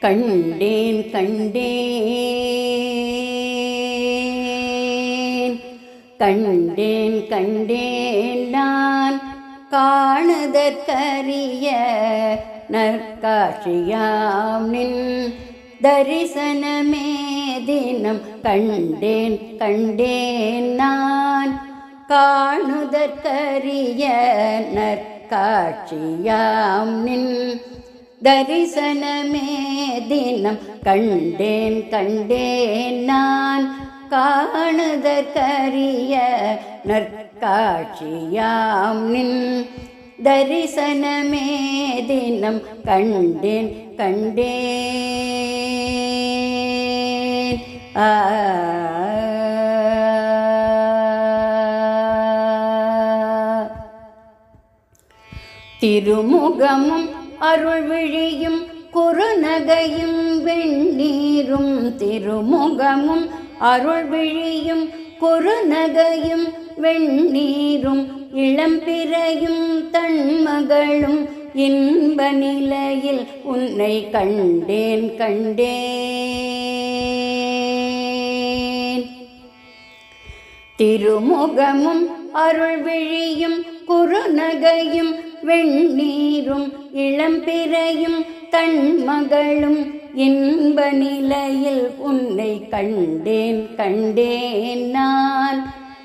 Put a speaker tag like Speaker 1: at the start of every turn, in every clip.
Speaker 1: கண்டேன் கண்டேன் கண்டேன் நான் காணுதற்கரிய நற்காட்சியாம் நின் தரிசனமே தினம் கண்டேன் கண்டேன் நான் காணுதற்கரிய நற்காட்சியாம் நின் தரிசனமே தினம் கண்டேன் கண்டேன் நான் காணுதற்கரிய நற்காட்சியாம் நின் தரிசனமே தினம் கண்டேன் கண்டேன் திருமுகமும் அருள் விழியும் குறுநகையும் வெண்ணீரும் திருமுகமும் அருள் விழியும் குறுநகையும் வெண்ணீரும் இளம்பிறையும் தன்மகளும் இன்ப நிலையில் உன்னை கண்டேன் கண்டேன் திருமுகமும் அருள் விழியும் குறுநகையும் வெண்ணீரும் இளம்பிறையும் தன்மகளும் இன்ப நிலையில் உன்னை கண்டேன் கண்டேன் நான்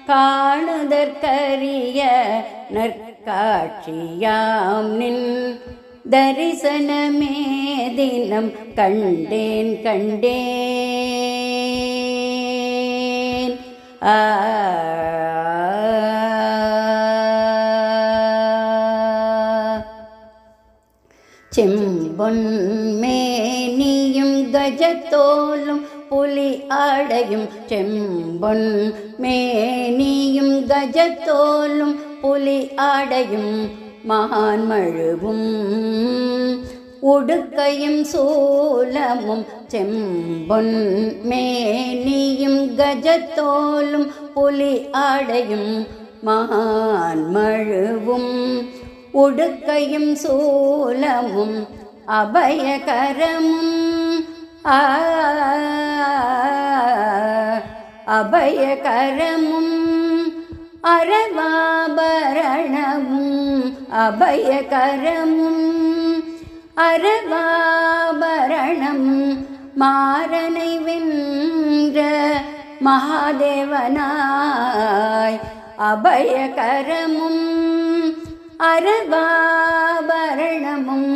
Speaker 1: காணுதற்கரிய நற்காட்சியாம் நின் தரிசனமே தினம் கண்டேன் கண்டேன் செம்பொன் மேனியும் கஜத்தோலும் புலி ஆடையும் செம்பொன் மேனியும் கஜத்தோலும் புலி ஆடையும் மகான் மழுவும் உடுக்கையும் சூலமும் செம்பொன் மேனியும் கஜத்தோலும் புலி ஆடையும் மகான் மழுவும் உடுக்கையும் சூலமும் அபயகரமும் அபயகரமும் அரவாபரணமும் அபயகரமும் அரவாபரணம் மாறனை வென்ற மகாதேவனாய் அபயகரமும் அரவாபரணமும்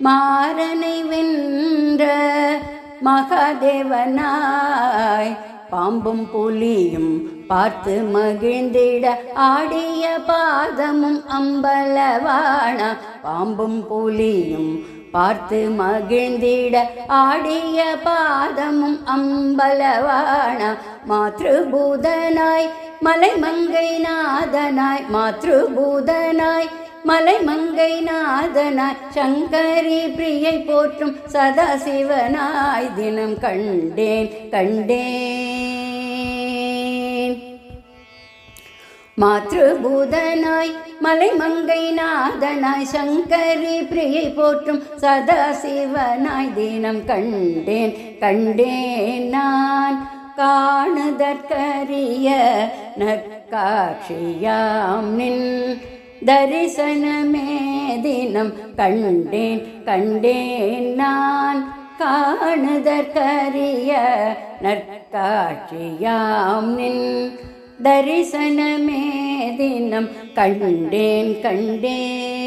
Speaker 1: மாறனை வென்ற மகாதேவனாய் பாம்பும் புலியும் பார்த்து மகிழ்ந்திட ஆடிய பாதமும் அம்பலவானா பாம்பும் புலியும் பார்த்து மகிழ்ந்திட ஆடிய பாதமும் அம்பலவானா மாத்ருபூதனாய் மலைமங்கை நாதனாய் மாத்ருபூதனாய் மலைமங்கை நாதனாய் சங்கரி பிரியை போற்றும் சதாசிவனாய் தினம் கண்டேன் கண்டேன் மாத்ருபூதனாய் மலைமங்கை நாதனாய் சங்கரி பிரியை போற்றும் சதாசிவனாய் தினம் கண்டேன் கண்டேன் நான் காணுதற்கரிய நற்காட்சியாம் நின் தரிசனமே தினம் கண்டேன் கண்டேன் நான் காணுதற்கரிய நற்காட்சியாம் நின் தரிசனமே தினம் கண்டேன் கண்டேன்